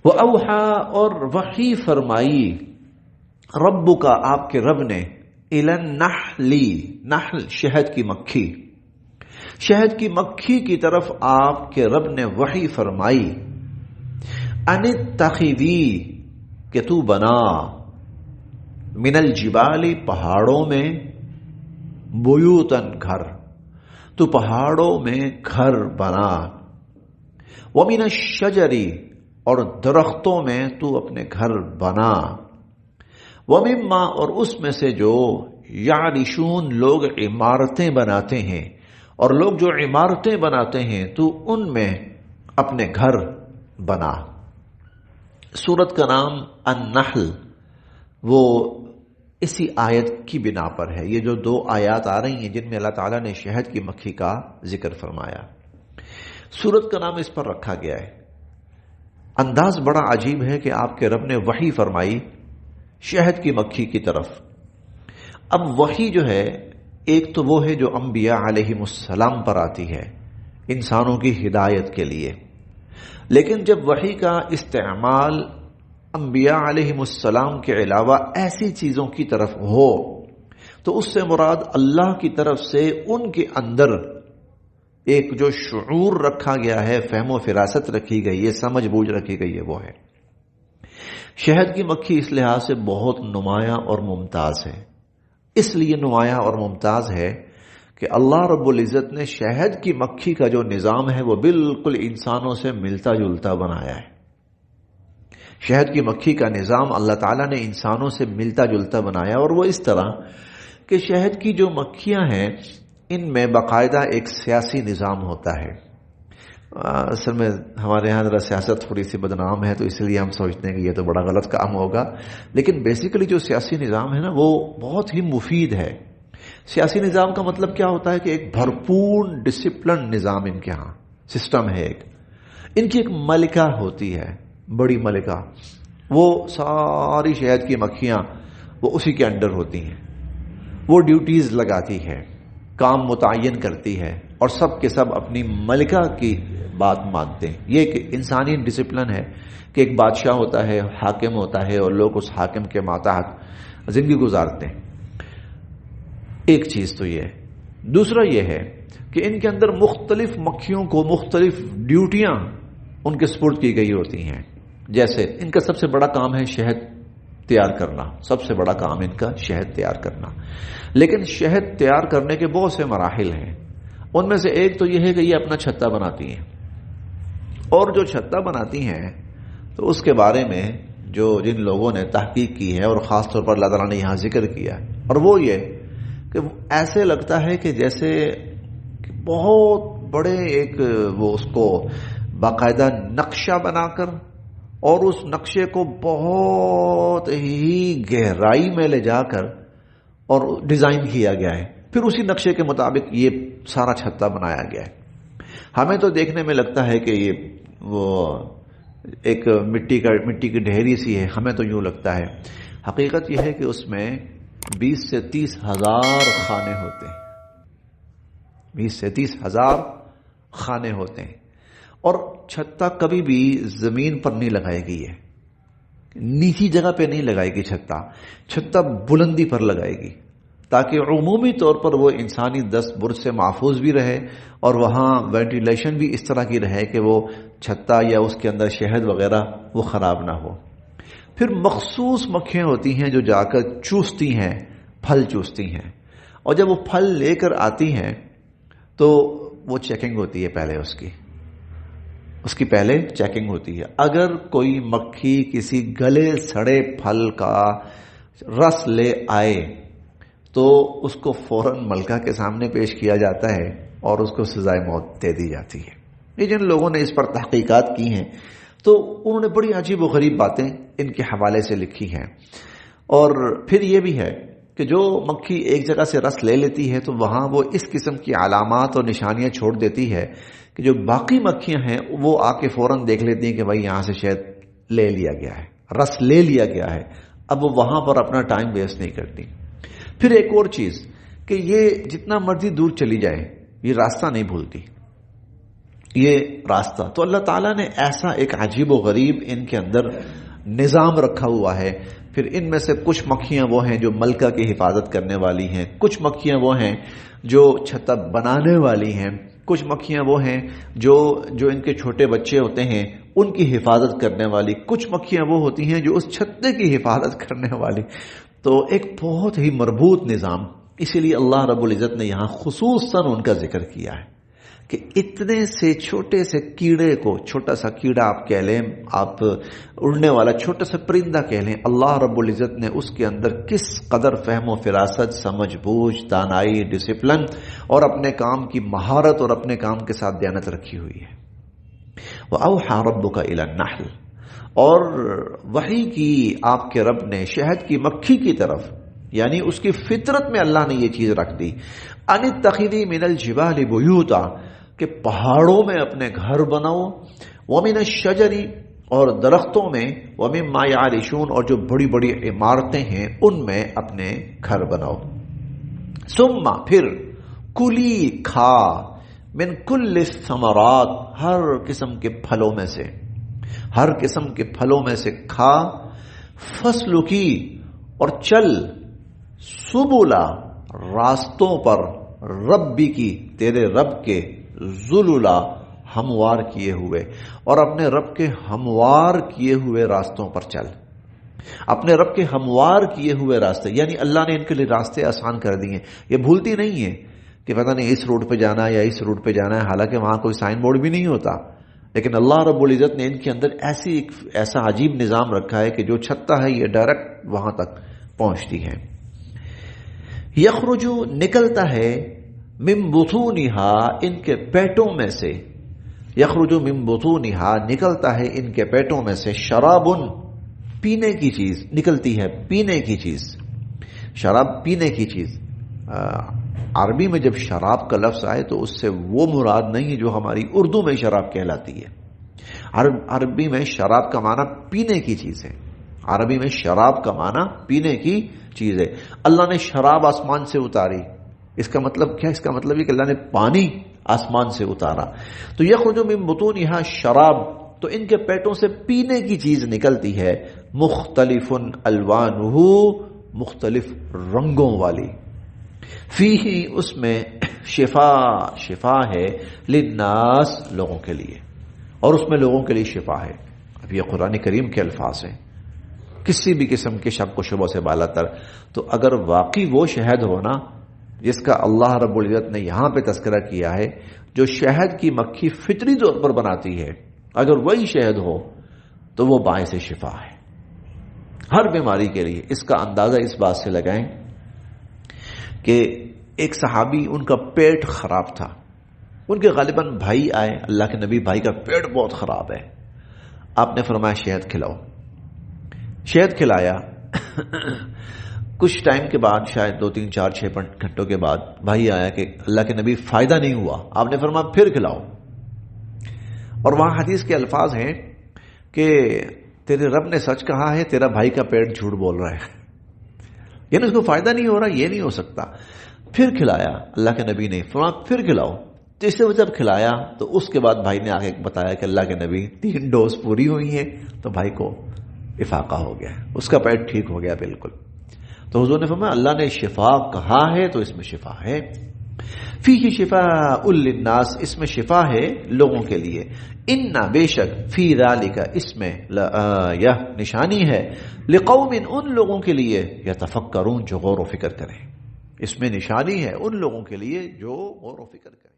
وَأَوْحَى اور وحی فرمائی رب کا آپ کے رب نے إِلَى النَّحْلِ نحل شہد کی مکھی، شہد کی مکھی کی طرف آپ کے رب نے وحی فرمائی ان اتخذی کہ تو بنا من الجبال پہاڑوں میں بیوتن گھر، تو پہاڑوں میں گھر بنا، ومن الشجر اور درختوں میں تو اپنے گھر بنا، ومما اور اس میں سے جو یعرشون لوگ عمارتیں بناتے ہیں، اور لوگ جو عمارتیں بناتے ہیں تو ان میں اپنے گھر بنا۔ سورت کا نام النحل وہ اسی آیت کی بنا پر ہے۔ یہ جو دو آیات آ رہی ہیں جن میں اللہ تعالیٰ نے شہد کی مکھی کا ذکر فرمایا، سورت کا نام اس پر رکھا گیا ہے۔ انداز بڑا عجیب ہے کہ آپ کے رب نے وحی فرمائی شہد کی مکھی کی طرف۔ اب وحی جو ہے ایک تو وہ ہے جو انبیاء علیہم السلام پر آتی ہے انسانوں کی ہدایت کے لیے، لیکن جب وحی کا استعمال انبیاء علیہم السلام کے علاوہ ایسی چیزوں کی طرف ہو تو اس سے مراد اللہ کی طرف سے ان کے اندر ایک جو شعور رکھا گیا ہے، فہم و فراست رکھی گئی ہے، سمجھ بوجھ رکھی گئی ہے، وہ ہے۔ شہد کی مکھی اس لحاظ سے بہت نمایاں اور ممتاز ہے، اس لیے نمایاں اور ممتاز ہے کہ اللہ رب العزت نے شہد کی مکھی کا جو نظام ہے وہ بالکل انسانوں سے ملتا جلتا بنایا ہے۔ شہد کی مکھی کا نظام اللہ تعالیٰ نے انسانوں سے ملتا جلتا بنایا، اور وہ اس طرح کہ شہد کی جو مکھیاں ہیں ان میں باقاعدہ ایک سیاسی نظام ہوتا ہے۔ اصل میں ہمارے یہاں ذرا سیاست تھوڑی سی بدنام ہے تو اس لیے ہم سوچتے ہیں کہ یہ تو بڑا غلط کام ہوگا، لیکن بیسیکلی جو سیاسی نظام ہے نا وہ بہت ہی مفید ہے۔ سیاسی نظام کا مطلب کیا ہوتا ہے کہ ایک بھرپور ڈسپلن نظام ان کے ہاں سسٹم ہے۔ ان کی ایک ملکہ ہوتی ہے، بڑی ملکہ، وہ ساری شہد کی مکھیاں وہ اسی کے انڈر ہوتی ہیں، وہ ڈیوٹیز لگاتی ہے، کام متعین کرتی ہے، اور سب کے سب اپنی ملکہ کی بات مانتے ہیں۔ یہ ایک انسانی ڈسپلن ہے کہ ایک بادشاہ ہوتا ہے، حاکم ہوتا ہے، اور لوگ اس حاکم کے ماتحت زندگی گزارتے ہیں۔ ایک چیز تو یہ ہے۔ دوسرا یہ ہے کہ ان کے اندر مختلف مکھیوں کو مختلف ڈیوٹیاں ان کے سپرد کی گئی ہوتی ہیں۔ جیسے ان کا سب سے بڑا کام ہے شہد تیار کرنا، سب سے بڑا کام ان کا شہد تیار کرنا، لیکن شہد تیار کرنے کے بہت سے مراحل ہیں۔ ان میں سے ایک تو یہ ہے کہ یہ اپنا چھتا بناتی ہیں، اور جو چھتا بناتی ہیں تو اس کے بارے میں جن لوگوں نے تحقیق کی ہے، اور خاص طور پر اللہ تعالیٰ نے یہاں ذکر کیا، اور وہ یہ کہ ایسے لگتا ہے کہ جیسے بہت بڑے ایک وہ اس کو باقاعدہ نقشہ بنا کر اور اس نقشے کو بہت ہی گہرائی میں لے جا کر اور ڈیزائن کیا گیا ہے، پھر اسی نقشے کے مطابق یہ سارا چھتا بنایا گیا ہے۔ ہمیں تو دیکھنے میں لگتا ہے کہ یہ وہ ایک مٹی کی ڈھیری سی ہے، ہمیں تو یوں لگتا ہے، حقیقت یہ ہے کہ اس میں 20 سے 30 ہزار خانے ہوتے ہیں، 20 سے 30 ہزار خانے ہوتے ہیں، اور چھتا کبھی بھی زمین پر نہیں لگائے گی، ہے نیچی جگہ پہ نہیں لگائے گی، چھتا بلندی پر لگائے گی تاکہ عمومی طور پر وہ انسانی دست برد سے محفوظ بھی رہے، اور وہاں وینٹیلیشن بھی اس طرح کی رہے کہ وہ چھتا یا اس کے اندر شہد وغیرہ وہ خراب نہ ہو۔ پھر مخصوص مکھیاں ہوتی ہیں جو جا کر چوستی ہیں، پھل چوستی ہیں، اور جب وہ پھل لے کر آتی ہیں تو وہ چیکنگ ہوتی ہے، پہلے اس کی پہلے چیکنگ ہوتی ہے۔ اگر کوئی مکھی کسی گلے سڑے پھل کا رس لے آئے تو اس کو فوراً ملکہ کے سامنے پیش کیا جاتا ہے اور اس کو سزائے موت دے دی جاتی ہے۔ یہ جن لوگوں نے اس پر تحقیقات کی ہیں تو انہوں نے بڑی عجیب و غریب باتیں ان کے حوالے سے لکھی ہیں۔ اور پھر یہ بھی ہے کہ جو مکھی ایک جگہ سے رس لے لیتی ہے تو وہاں وہ اس قسم کی علامات اور نشانیاں چھوڑ دیتی ہے کہ جو باقی مکھیاں ہیں وہ آ کے فوراً دیکھ لیتی ہیں کہ بھائی یہاں سے شہد لے لیا گیا ہے، رس لے لیا گیا ہے، اب وہ وہاں پر اپنا ٹائم ویسٹ نہیں کرتی۔ پھر ایک اور چیز کہ یہ جتنا مرضی دور چلی جائے یہ راستہ نہیں بھولتی، یہ راستہ. تو اللہ تعالیٰ نے ایسا ایک عجیب و غریب ان کے اندر نظام رکھا ہوا ہے. پھر ان میں سے کچھ مکھیاں وہ ہیں جو ملکہ کی حفاظت کرنے والی ہیں، کچھ مکھیاں وہ ہیں جو چھتا بنانے والی ہیں، کچھ مکھیاں وہ ہیں جو ان کے چھوٹے بچے ہوتے ہیں ان کی حفاظت کرنے والی، کچھ مکھیاں وہ ہوتی ہیں جو اس چھتے کی حفاظت کرنے والی. تو ایک بہت ہی مربوط نظام. اسی لیے اللہ رب العزت نے یہاں خصوصاً ان کا ذکر کیا ہے کہ اتنے سے چھوٹے سے کیڑے کو، چھوٹا سا کیڑا آپ کہہ لیں، آپ اڑنے والا چھوٹا سا پرندہ کہہ لیں، اللہ رب العزت نے اس کے اندر کس قدر فہم و فراست، سمجھ بوجھ، دانائی، ڈسپلن اور اپنے کام کی مہارت اور اپنے کام کے ساتھ دیانت رکھی ہوئی ہے. وَأَوْحَى رَبُّكَ إِلَى النَّحْلِ، اور وحی کی آپ کے رب نے شہد کی مکھی کی طرف، یعنی اس کی فطرت میں اللہ نے یہ چیز رکھ دی، ان اتخذی من الجبال بیوتا، کہ پہاڑوں میں اپنے گھر بناؤ، ومن الشجر، اور درختوں میں، ومما یعرشون، اور جو بڑی بڑی عمارتیں ہیں ان میں اپنے گھر بناؤ. ثم، پھر، کلی، کھا، من کل الثمرات، ہر قسم کے پھلوں میں سے، ہر قسم کے پھلوں میں سے کھا، فسلکی، اور چل، سبلا، راستوں پر، ربی کی، تیرے رب کے، ذللا، ہموار کیے ہوئے، اور اپنے رب کے ہموار کیے ہوئے راستوں پر چل. اپنے رب کے ہموار کیے ہوئے راستے، یعنی اللہ نے ان کے لیے راستے آسان کر دیے. یہ بھولتی نہیں ہے کہ پتہ نہیں اس روڈ پہ جانا ہے یا اس روڈ پہ جانا ہے، حالانکہ وہاں کوئی سائن بورڈ بھی نہیں ہوتا، لیکن اللہ رب العزت نے ان کے اندر ایسا عجیب نظام رکھا ہے کہ جو چھتا ہے یہ ڈائریکٹ وہاں تک پہنچتی ہے. یخرجو، نکلتا ہے، من بطونہا، ان کے پیٹوں میں سے، یخرجو من بطونہا، نکلتا ہے ان کے پیٹوں میں سے، شرابن، پینے کی چیز نکلتی ہے، پینے کی چیز، شراب پینے کی چیز. عربی میں جب شراب کا لفظ آئے تو اس سے وہ مراد نہیں ہے جو ہماری اردو میں شراب کہلاتی ہے. عربی میں شراب کا معنی پینے کی چیز ہے. عربی میں شراب کا معنی پینے کی چیز ہے. اللہ نے شراب آسمان سے اتاری، اس کا مطلب کیا؟ اس کا مطلب یہ کہ اللہ نے پانی آسمان سے اتارا. تو یخرج من بطونہا شراب، تو ان کے پیٹوں سے پینے کی چیز نکلتی ہے، مختلف الوانہ، مختلف رنگوں والی، فیہ، اس میں، شفا ہے، للناس، لوگوں کے لیے، اور اس میں لوگوں کے لیے شفا ہے. اب یہ قرآن کریم کے الفاظ ہیں، کسی بھی قسم کے شک و شبہ سے بالا تر. تو اگر واقعی وہ شہد ہونا جس کا اللہ رب العزت نے یہاں پہ تذکرہ کیا ہے، جو شہد کی مکھی فطری طور پر بناتی ہے، اگر وہی شہد ہو تو وہ باعث شفا ہے ہر بیماری کے لیے. اس کا اندازہ اس بات سے لگائیں کہ ایک صحابی، ان کا پیٹ خراب تھا، ان کے غالباً بھائی آئے، اللہ کے نبی، بھائی کا پیٹ بہت خراب ہے، آپ نے فرمایا شہد کھلاؤ. شہد کھلایا. کچھ ٹائم کے بعد، شاید 2 3 4 6 گھنٹوں کے بعد، بھائی آیا کہ اللہ کے نبی فائدہ نہیں ہوا. آپ نے فرمایا پھر کھلاؤ. اور وہاں حدیث کے الفاظ ہیں کہ تیرے رب نے سچ کہا ہے، تیرا بھائی کا پیٹ جھوٹ بول رہا ہے، یعنی اس کو فائدہ نہیں ہو رہا، یہ نہیں ہو سکتا. پھر کھلایا اللہ کے نبی نے، فرمایا پھر کھلاؤ. تیسرے وقت جب کھلایا تو اس کے بعد بھائی نے آگے بتایا کہ اللہ کے نبی 3 ڈوز پوری ہوئی ہیں، تو بھائی کو افاقہ ہو گیا، اس کا پیٹ ٹھیک ہو گیا بالکل. تو حضور نے فرمایا اللہ نے شفا کہا ہے تو اس میں شفا ہے. فیہ شفاء للناس، اس میں شفا ہے لوگوں کے لیے. ان، بے شک، فی ذالک، اس میں، یہ نشانی ہے، لقوم، ان لوگوں کے لیے، یتفکرون، جو غور و فکر کریں. اس میں نشانی ہے ان لوگوں کے لیے جو غور و فکر کریں.